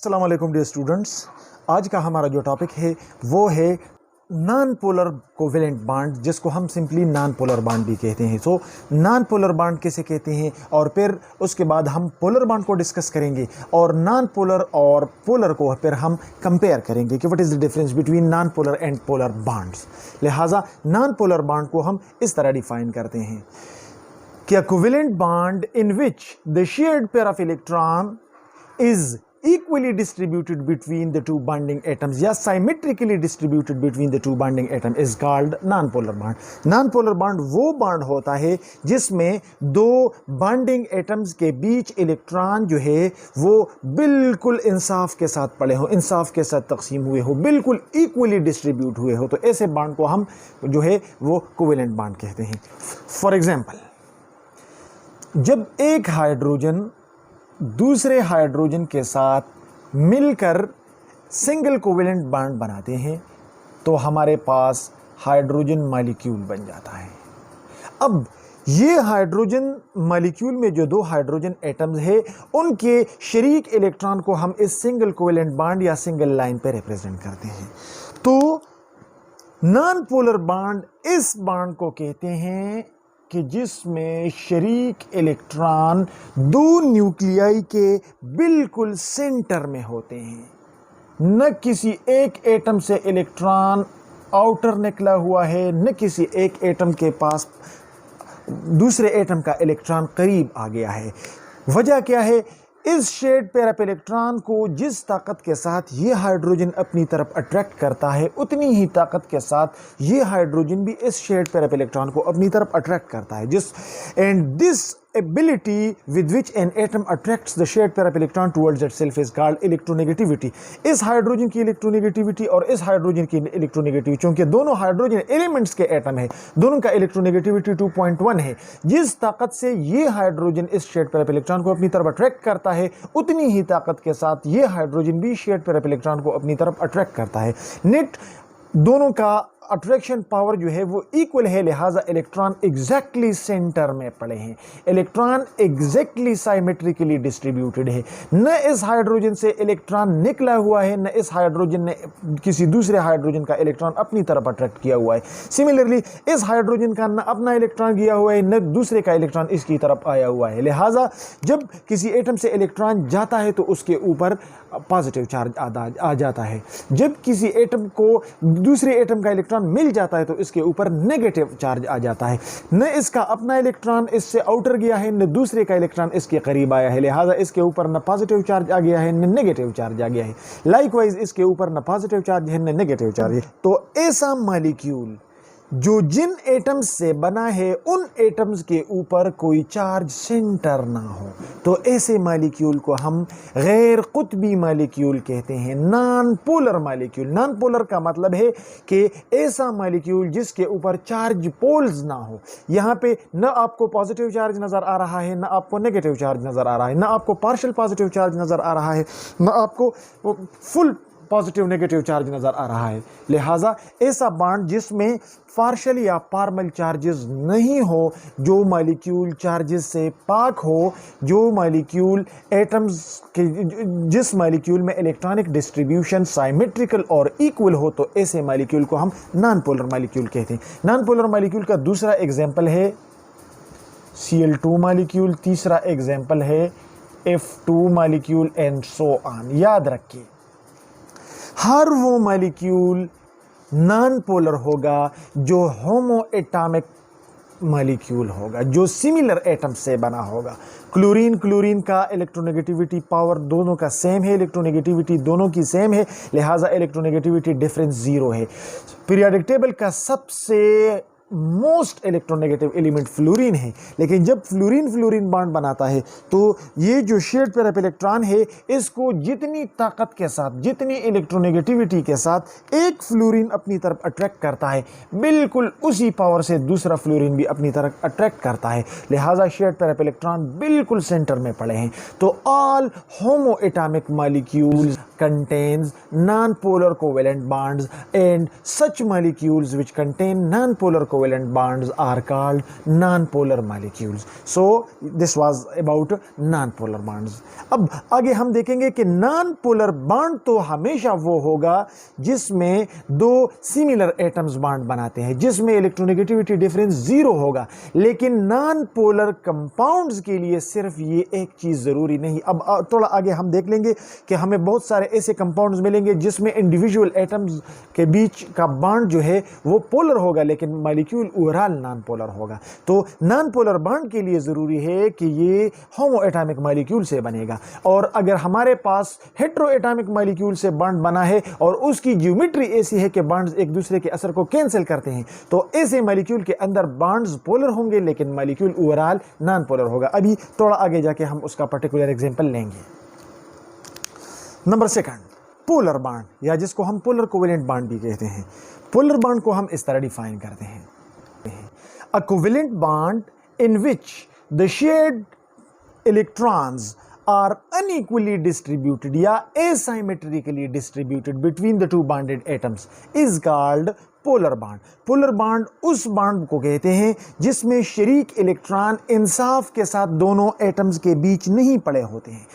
अस्सलाम वालेकुम dear students. आज का हमारा जो टॉपिक है वो है नॉन पोलर कोवेलेंट बॉन्ड, जिसको हम सिंपली नॉन पोलर बॉन्ड भी कहते हैं। सो नॉन पोलर बॉन्ड किसे कहते हैं, और फिर उसके बाद हम पोलर बॉन्ड को डिस्कस करेंगे और नॉन पोलर और पोलर को फिर हम कंपेयर करेंगे कि what is the difference between non polar and polar bonds. लिहाजा नॉन पोलर बॉन्ड को हम इस तरह डिफाइन करते हैं कि अ covalent bond in which the shared pair of electron is equally distributed between the two bonding atoms या symmetrically distributed between the two bonding atoms is called non-polar bond। non-polar bond वो bond होता है जिसमें दो bonding atoms के बीच electron जो है वो बिल्कुल इंसाफ के साथ पड़े हो, इंसाफ के साथ तकसीम हुए हो, बिल्कुल इक्वली डिस्ट्रीब्यूट हुए हो। तो ऐसे बॉन्ड को हम जो है वो कोवेलेंट बॉन्ड कहते हैं। फॉर एग्जाम्पल, जब एक हाइड्रोजन दूसरे हाइड्रोजन के साथ मिलकर सिंगल कोवेलेंट बॉन्ड बनाते हैं तो हमारे पास हाइड्रोजन मॉलिक्यूल बन जाता है। अब ये हाइड्रोजन मॉलिक्यूल में जो दो हाइड्रोजन एटम्स है उनके शरीक इलेक्ट्रॉन को हम इस सिंगल कोवेलेंट बॉन्ड या सिंगल लाइन पे रिप्रेजेंट करते हैं। तो नॉन पोलर बॉन्ड इस बॉन्ड को कहते हैं कि जिसमें शरीक इलेक्ट्रॉन दो न्यूक्लियाई के बिल्कुल सेंटर में होते हैं, न किसी एक एटम से इलेक्ट्रॉन आउटर निकला हुआ है, न किसी एक एटम के पास दूसरे एटम का इलेक्ट्रॉन करीब आ गया है। वजह क्या है? इस शेयर्ड पेयर ऑफ इलेक्ट्रॉन को जिस ताकत के साथ ये हाइड्रोजन अपनी तरफ अट्रैक्ट करता है उतनी ही ताकत के साथ ये हाइड्रोजन भी इस शेयर्ड पेयर ऑफ इलेक्ट्रॉन को अपनी तरफ अट्रैक्ट करता है। This ability with which an atom attracts the shared pair of electron towards itself is called electronegativity। इस हाइड्रोजन की इलेक्ट्रोनेगेटिविटी और इस हाइड्रोजन की इलेक्ट्रोनेगेटिविटी, क्योंकि दोनों हाइड्रोजन एलिमेंट्स के एटम है, दोनों का इलेक्ट्रोनेगेटिविटी 2.1 है। जिस ताकत से ये हाइड्रोजन इस शेयर्ड पेयर ऑफ इलेक्ट्रॉन को अपनी तरफ अट्रैक्ट करता है उतनी ही ताकत के साथ ये हाइड्रोजन भी शेयर्ड पेयर ऑफ इलेक्ट्रॉन को अपनी तरफ अट्रैक्ट करता है। नेट दोनों का अट्रैक्शन पावर जो है वो इक्वल है, लिहाजा इलेक्ट्रॉन एग्जैक्टली सेंटर में पड़े हैं, इलेक्ट्रॉन एग्जैक्टली साइमेट्रिकली डिस्ट्रीब्यूटेड है। न इस हाइड्रोजन से इलेक्ट्रॉन निकला हुआ है, न इस हाइड्रोजन ने किसी दूसरे हाइड्रोजन का इलेक्ट्रॉन अपनी तरफ अट्रैक्ट किया हुआ है। सिमिलरली इस हाइड्रोजन का न अपना इलेक्ट्रॉन गया हुआ है, न दूसरे का इलेक्ट्रॉन इसकी तरफ आया हुआ है। लिहाजा जब किसी एटम से इलेक्ट्रॉन जाता है तो उसके ऊपर पॉजिटिव चार्ज आ जाता है, जब किसी एटम को दूसरे एटम का इलेक्ट्रॉन मिल जाता है तो इसके ऊपर नेगेटिव चार्ज आ जाता है। न इसका अपना इलेक्ट्रॉन इससे आउटर गया है, न दूसरे का इलेक्ट्रॉन इसके करीब आया है, लिहाजा इसके ऊपर न पॉजिटिव चार्ज आ गया है न नेगेटिव चार्ज आ गया है। लाइकवाइज इसके ऊपर न पॉजिटिव चार्ज है न नेगेटिव चार्ज है। तो ऐसा मॉलिक्यूल जो जिन एटम्स से बना है उन एटम्स के ऊपर कोई चार्ज सेंटर ना हो, तो ऐसे मॉलिक्यूल को हम गैर कुतबी मॉलिक्यूल कहते हैं, non polar molecule. Non polar का मतलब है कि ऐसा मॉलिक्यूल जिसके ऊपर चार्ज पोल्स ना हो। यहाँ पे न आपको पॉजिटिव चार्ज नज़र आ रहा है, न आपको नेगेटिव चार्ज नज़र आ रहा है, न आपको पार्शियल पॉजिटिव चार्ज नज़र आ रहा है, न आपको फुल पॉजिटिव नेगेटिव चार्ज नज़र आ रहा है। लिहाजा ऐसा बॉन्ड जिसमें पार्शियल या पार्मल चार्जेस नहीं हो, जो मॉलिक्यूल चार्जेस से पाक हो, जो मॉलिक्यूल एटम्स के जिस मॉलिक्यूल में इलेक्ट्रॉनिक डिस्ट्रीब्यूशन साइमेट्रिकल और इक्वल हो, तो ऐसे मॉलिक्यूल को हम नॉन पोलर मॉलिक्यूल कहते हैं। नॉन पोलर मॉलिक्यूल का दूसरा एग्जाम्पल है Cl2 मॉलिक्यूल, तीसरा एग्जाम्पल है F2 molecule and so on. याद रखिए, हर वो मॉलिक्यूल नॉन पोलर होगा जो होमो एटॉमिक मॉलिक्यूल होगा, जो सिमिलर एटम से बना होगा। क्लोरीन का इलेक्ट्रोनेगेटिविटी पावर दोनों का सेम है, इलेक्ट्रोनेगेटिविटी दोनों की सेम है, लिहाजा इलेक्ट्रोनेगेटिविटी डिफरेंस 0 है। पीरियोडिक टेबल का सबसे मोस्ट इलेक्ट्रोनेगेटिव एलिमेंट फ्लोरीन है, लेकिन जब फ्लोरीन बॉन्ड बनाता है तो ये जो शेयर्ड पेयर ऑफ इलेक्ट्रॉन है इसको जितनी ताकत के साथ, जितनी इलेक्ट्रोनेगेटिविटी के साथ एक फ्लोरीन अपनी तरफ अट्रैक्ट करता है, बिल्कुल उसी पावर से दूसरा फ्लोरीन भी अपनी तरफ अट्रैक्ट करता है। लिहाजा शेयर्ड पेयर ऑफ इलेक्ट्रॉन बिल्कुल सेंटर में पड़े हैं। तो all homo atomic molecules contains non-polar covalent bonds and such molecules which contain non-polar covalent covalent bonds are called non-polar molecules. So this was about non-polar bonds. अब आगे हम देखेंगे कि non-polar bond तो हमेशा वो होगा जिसमें दो सिमिलर एटम्स बॉन्ड बनाते हैं, जिसमें इलेक्ट्रोनेगेटिविटी डिफरेंस जीरो होगा। लेकिन non-polar कंपाउंड्स के लिए सिर्फ ये एक चीज जरूरी नहीं। अब थोड़ा आगे हम देख लेंगे कि हमें बहुत सारे ऐसे कंपाउंड्स मिलेंगे जिसमें इंडिविजुअल एटम्स के बीच का बॉन्ड जो है वो पोलर होगा, लेकिन मॉलिक्यूल ओवरऑल नॉन पोलर होगा। तो नॉन पोलर बॉन्ड के लिए जरूरी है कि ये होमो एटॉमिक मॉलिक्यूल से बनेगा। और अगर हमारे पास हेटेरो एटॉमिक मॉलिक्यूल से बॉन्ड बना है और उसकी ज्योमेट्री ऐसी है कि बॉन्ड्स एक दूसरे के असर को कैंसिल करते हैं, तो ऐसे मॉलिक्यूल के अंदर बॉन्ड्स पोलर होंगे लेकिन मॉलिक्यूल ओवरऑल नॉन पोलर होगा। अभी थोड़ा आगे जाके हम उसका पर्टिकुलर एग्जांपल लेंगे। नंबर सेकंड, पोलर बॉन्ड, या जिसको हम पोलर कोवेलेंट बॉन्ड भी कहते हैं। पोलर बॉन्ड को हम इस तरह डिफाइन करते हैं, अ covalent bond in which the shared electrons are unequally distributed या asymmetrically distributed between the two bonded atoms is called polar bond. Polar bond उस बॉन्ड को कहते हैं जिसमें शरीक इलेक्ट्रॉन इंसाफ के साथ दोनों एटम्स के बीच नहीं पड़े होते हैं।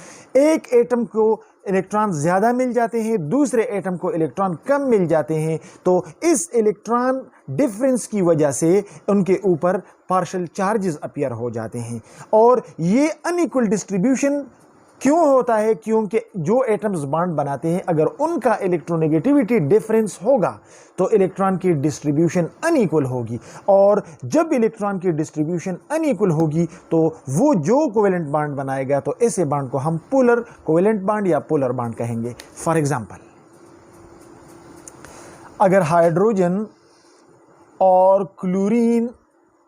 एक एटम को इलेक्ट्रॉन ज्यादा मिल जाते हैं, दूसरे एटम को इलेक्ट्रॉन कम मिल जाते हैं, तो इस इलेक्ट्रॉन डिफरेंस की वजह से उनके ऊपर पार्शियल चार्जेस अपीयर हो जाते हैं। और ये अनइक्वल डिस्ट्रीब्यूशन क्यों होता है? क्योंकि जो एटम्स बॉन्ड बनाते हैं अगर उनका इलेक्ट्रोनेगेटिविटी डिफरेंस होगा तो इलेक्ट्रॉन की डिस्ट्रीब्यूशन अनइक्वल होगी, और जब इलेक्ट्रॉन की डिस्ट्रीब्यूशन अनइक्वल होगी तो वो जो कोवेलेंट बॉन्ड बनाएगा, तो ऐसे बॉन्ड को हम पोलर कोवेलेंट बॉन्ड या पोलर बॉन्ड कहेंगे। फॉर एग्जांपल, अगर हाइड्रोजन और क्लोरीन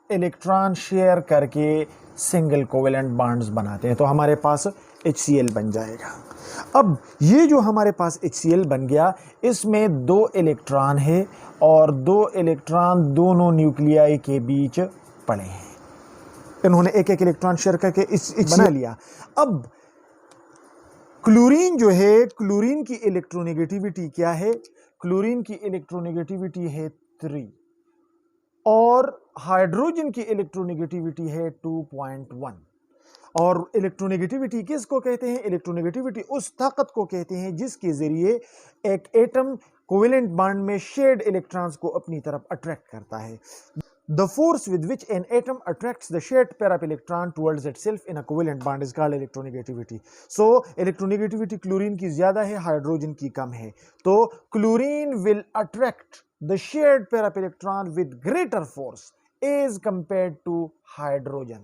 इलेक्ट्रॉन शेयर करके सिंगल कोवेलेंट बॉन्ड्स बनाते हैं तो हमारे पास HCl बन जाएगा। अब ये जो हमारे पास HCl बन गया, इसमें दो इलेक्ट्रॉन है और दो इलेक्ट्रॉन दोनों न्यूक्लियाई के बीच पड़े हैं। इन्होंने एक एक इलेक्ट्रॉन शेयर करके इस बना लिया। अब क्लोरीन जो है, क्लोरीन की इलेक्ट्रोनेगेटिविटी क्या है? क्लोरीन की इलेक्ट्रोनेगेटिविटी है 3 और हाइड्रोजन की इलेक्ट्रोनेगेटिविटी है 2.1। और इलेक्ट्रोनेगेटिविटी किसको कहते हैं? इलेक्ट्रोनेगेटिविटी उस ताकत को कहते हैं जिसके जरिए एक एटम कोवेलेंट बॉन्ड में शेयर्ड इलेक्ट्रॉन्स को अपनी तरफ अट्रैक्ट करता है। The force with which an atom attracts the shared pair of electron towards itself in a covalent bond is called electronegativity. So electronegativity chlorine की ज्यादा है, हाइड्रोजन की कम है, तो chlorine will attract the shared pair of electron with greater force as compared to hydrogen.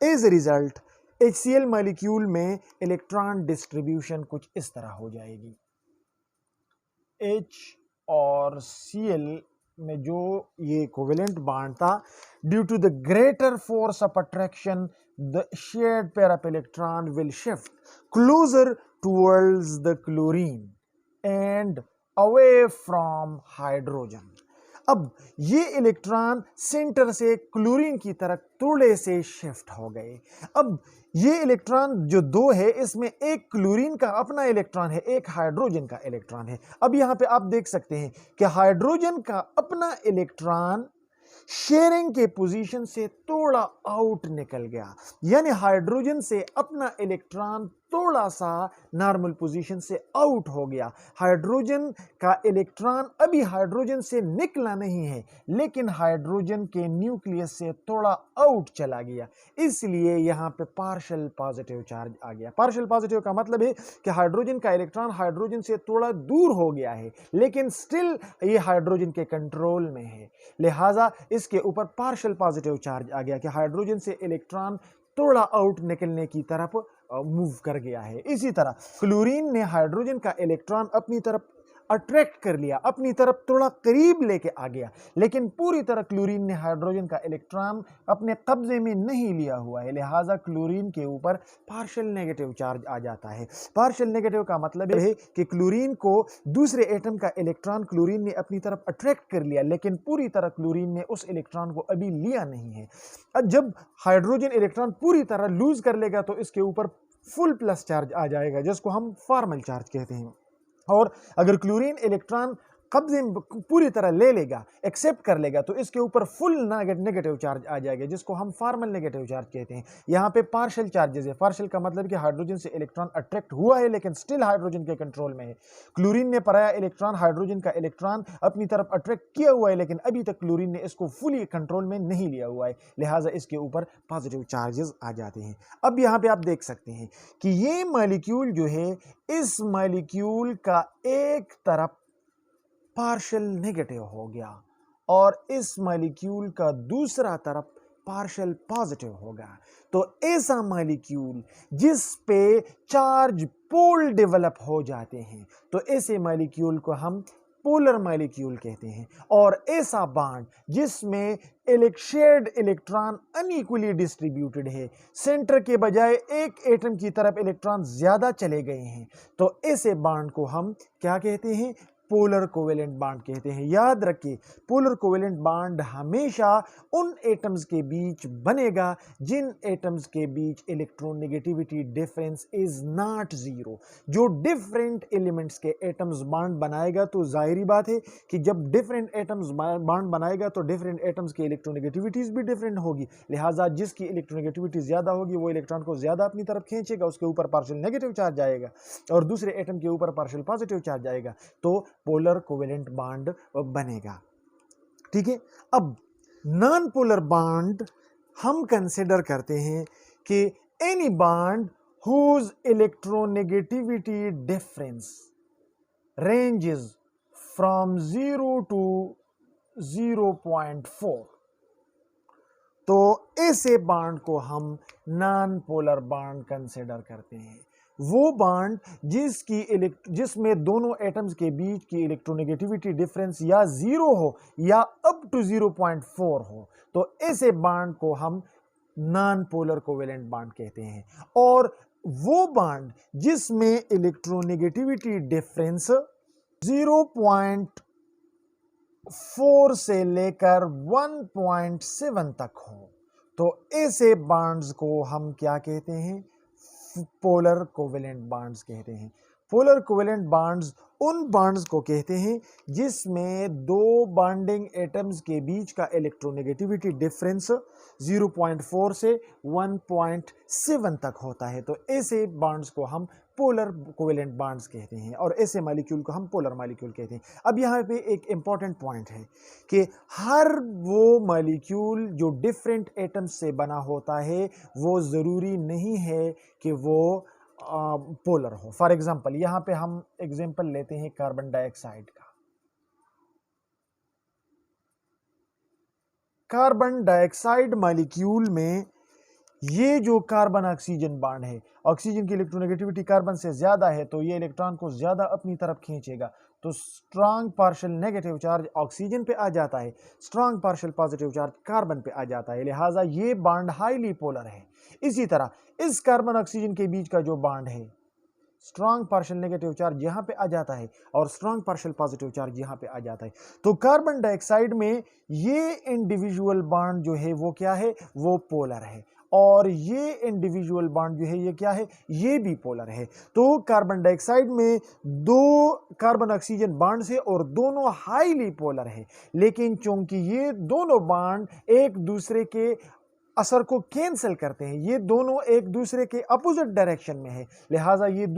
As a result, HCl molecule में electron distribution कुछ इस तरह हो जाएगी। H और Cl में जो ये कोवेलेंट बॉन्ड था, due to the greater force of attraction the shared pair of electron will shift closer towards the chlorine and away from hydrogen. अब ये इलेक्ट्रॉन सेंटर से क्लोरीन की तरफ थोड़े से शिफ्ट हो गए। अब ये इलेक्ट्रॉन जो दो है, इसमें एक क्लोरीन का अपना इलेक्ट्रॉन है, एक हाइड्रोजन का इलेक्ट्रॉन है। अब यहां पे आप देख सकते हैं कि हाइड्रोजन का अपना इलेक्ट्रॉन शेयरिंग के पोजीशन से थोड़ा आउट निकल गया, यानी हाइड्रोजन से अपना इलेक्ट्रॉन थोड़ा सा नॉर्मल पोजीशन से आउट हो गया। हाइड्रोजन का इलेक्ट्रॉन अभी हाइड्रोजन से निकला नहीं है, लेकिन हाइड्रोजन के न्यूक्लियस से थोड़ा आउट चला गया, इसलिए यहां पे पार्शियल पॉजिटिव चार्ज आ गया। पार्शियल पॉजिटिव का मतलब है कि हाइड्रोजन का इलेक्ट्रॉन हाइड्रोजन से थोड़ा दूर हो गया है, लेकिन स्टिल ये हाइड्रोजन के कंट्रोल में है, लिहाजा इसके ऊपर पार्शियल पॉजिटिव चार्ज आ गया कि हाइड्रोजन से इलेक्ट्रॉन थोड़ा आउट निकलने की तरफ मूव कर गया है। इसी तरह क्लोरीन ने हाइड्रोजन का इलेक्ट्रॉन अपनी तरफ अट्रैक्ट कर लिया, अपनी तरफ थोड़ा करीब लेके आ गया, लेकिन पूरी तरह क्लोरीन ने हाइड्रोजन का इलेक्ट्रॉन अपने कब्जे में नहीं लिया हुआ है, लिहाजा क्लोरीन के ऊपर पार्शियल नेगेटिव चार्ज आ जाता है। पार्शियल नेगेटिव का मतलब है कि क्लोरीन को दूसरे एटम का इलेक्ट्रॉन क्लोरीन ने अपनी तरफ अट्रैक्ट कर लिया, लेकिन पूरी तरह क्लोरीन ने उस इलेक्ट्रॉन को अभी लिया नहीं है। अब जब हाइड्रोजन इलेक्ट्रॉन पूरी तरह लूज कर लेगा तो इसके ऊपर फुल प्लस चार्ज आ जाएगा, जिसको हम फॉर्मल चार्ज कहते हैं। और अगर क्लोरीन इलेक्ट्रॉन कब्जे पूरी तरह ले लेगा, एक्सेप्ट कर लेगा, तो इसके ऊपर फुल नेगेटिव चार्ज आ जाएगा, जिसको हम फॉर्मल नेगेटिव चार्ज कहते हैं। यहाँ पे पार्शियल चार्जेस है। पार्शियल का मतलब कि हाइड्रोजन से इलेक्ट्रॉन अट्रैक्ट हुआ है लेकिन स्टिल हाइड्रोजन के कंट्रोल में है। क्लोरीन ने पराया इलेक्ट्रॉन, हाइड्रोजन का इलेक्ट्रॉन अपनी तरफ अट्रैक्ट किया हुआ है, लेकिन अभी तक क्लोरीन ने इसको फुली कंट्रोल में नहीं लिया हुआ है, लिहाजा इसके ऊपर पॉजिटिव चार्जेस आ जाते हैं। अब यहाँ पे आप देख सकते हैं कि ये मॉलिक्यूल जो है, इस मॉलिक्यूल का एक तरफ पार्शियल नेगेटिव हो गया और इस मॉलिक्यूल का दूसरा तरफ पार्शियल पॉजिटिव होगा। तो ऐसा मॉलिक्यूल जिस पे चार्ज पोल डेवलप हो जाते हैं, तो ऐसे मॉलिक्यूल को हम पोलर मॉलिक्यूल कहते हैं। और ऐसा बॉन्ड जिसमें शेयर्ड इलेक्ट्रॉन अनइक्वली डिस्ट्रीब्यूटेड है, सेंटर के बजाय एक एटम की तरफ इलेक्ट्रॉन ज्यादा चले गए हैं, तो ऐसे बॉन्ड को हम क्या कहते हैं? पोलर कोवेलेंट बॉन्ड कहते हैं। याद रखिए, पोलर कोवेलेंट बॉन्ड हमेशा उन एटम्स के बीच बनेगा जिन एटम्स के बीच electronegativity difference is not zero. जो डिफरेंट एलिमेंट्स के एटम्स बॉन्ड बनाएगा, तो जाहिर बात है कि जब डिफरेंट एटम्स बॉन्ड बनाएगा तो डिफरेंट एटम्स की इलेक्ट्रोनेगेटिविटीज भी डिफरेंट होगी, लिहाजा जिसकी इलेक्ट्रोनेगेटिविटी ज्यादा होगी वो इलेक्ट्रॉन को ज्यादा अपनी तरफ खींचेगा, उसके ऊपर पार्शियल नेगेटिव चार्ज आएगा, और दूसरे एटम के ऊपर पार्शियल पॉजिटिव चार्ज आएगा, तो पोलर कोवेलेंट बॉन्ड बनेगा। ठीक है। अब नॉन पोलर बॉन्ड हम कंसिडर करते हैं कि any bond whose electronegativity difference ranges from 0 to 0.4, तो ऐसे बॉन्ड को हम नॉन पोलर बॉन्ड कंसिडर करते हैं। वो बॉन्ड जिसमें दोनों एटम्स के बीच की इलेक्ट्रोनेगेटिविटी डिफरेंस या 0 हो या अप टू 0.4 हो, तो ऐसे बॉन्ड को हम नॉन पोलर कोवेलेंट बॉन्ड कहते हैं। और वो बॉन्ड जिसमें इलेक्ट्रोनेगेटिविटी डिफरेंस 0.4 से लेकर 1.7 तक हो, तो ऐसे बॉन्ड्स को हम क्या कहते हैं? पोलर कोवेलेंट बॉन्ड्स कहते हैं। पोलर कोवेलेंट बॉन्ड्स उन बॉन्ड्स को कहते हैं जिसमें दो बॉन्डिंग एटम्स के बीच का इलेक्ट्रोनेगेटिविटी डिफरेंस 0.4 से 1.7 तक होता है, तो ऐसे बॉन्ड्स को हम पोलर कोवेलेंट बॉन्ड्स कहते हैं, और ऐसे मॉलिक्यूल को हम पोलर मॉलिक्यूल कहते हैं। अब यहाँ पे एक इंपॉर्टेंट पॉइंट है कि हर वो मॉलिक्यूल जो डिफरेंट एटम्स से बना होता है, वो ज़रूरी नहीं है कि वो पोलर हो। फॉर एग्जांपल, यहाँ पे हम एग्जांपल लेते हैं कार्बन डाइऑक्साइड का। कार्बन डाइऑक्साइड मॉलिक्यूल में ये जो कार्बन ऑक्सीजन बॉन्ड है, ऑक्सीजन की इलेक्ट्रोनेगेटिविटी कार्बन से ज्यादा है, तो ये इलेक्ट्रॉन को ज्यादा अपनी तरफ खींचेगा, तो strong partial negative charge oxygen पे आ जाता है, strong partial positive charge carbon पे आ जाता है, लिहाजा ये बॉन्ड हाईली पोलर है। इसी तरह इस कार्बन ऑक्सीजन के बीच का जो बॉन्ड है, स्ट्रांग पार्शियल नेगेटिव चार्ज यहां पे आ जाता है और स्ट्रांग पार्शियल पॉजिटिव चार्ज यहां पे आ जाता है। तो कार्बन डाइऑक्साइड में ये इंडिविजुअल बॉन्ड जो है वो क्या है? वो पोलर है, और ये इंडिविजुअल बॉन्ड जो है ये क्या है? ये भी पोलर है। तो कार्बन डाइऑक्साइड में दो कार्बन ऑक्सीजन बॉन्ड है और दोनों हाईली पोलर है, लेकिन चूंकि ये दोनों बॉन्ड एक दूसरे के असर को कैंसिल करते हैं, ये दोनों एक दूसरे के अपोजिट डायरेक्शन में है, लिहाजा ये एक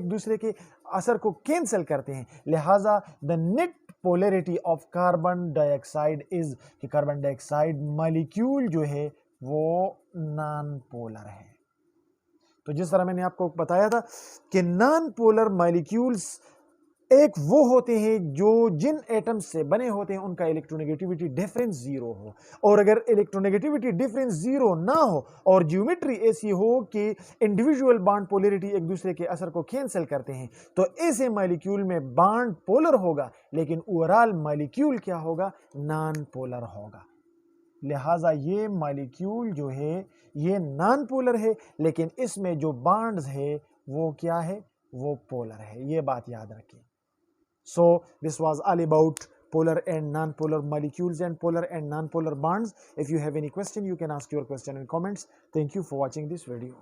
दूसरे के असर को कैंसिल करते हैं, लिहाजा the net polarity of carbon dioxide is कि कार्बन डाइऑक्साइड मॉलिक्यूल जो है वो नॉन पोलर है। तो जिस तरह मैंने आपको बताया था कि नॉन पोलर मॉलिक्यूल्स एक वो होते हैं जो जिन एटम्स से बने होते हैं उनका इलेक्ट्रोनेगेटिविटी डिफरेंस 0 हो, और अगर इलेक्ट्रोनेगेटिविटी डिफरेंस 0 ना हो और ज्योमेट्री ऐसी हो कि इंडिविजुअल बॉन्ड पोलैरिटी एक दूसरे के असर को कैंसिल करते हैं, तो ऐसे मॉलिक्यूल में बॉन्ड पोलर होगा, लेकिन ओवरऑल मॉलिक्यूल क्या होगा? नॉन पोलर होगा। लिहाजा ये मॉलिक्यूल जो है ये नॉन पोलर है, लेकिन इसमें जो बॉन्ड्स है वो क्या है? वो पोलर है। ये बात याद रखिए। So this was all about polar and non-polar molecules and polar and non-polar bonds. If you have any question, you can ask your question in comments. Thank you for watching this video.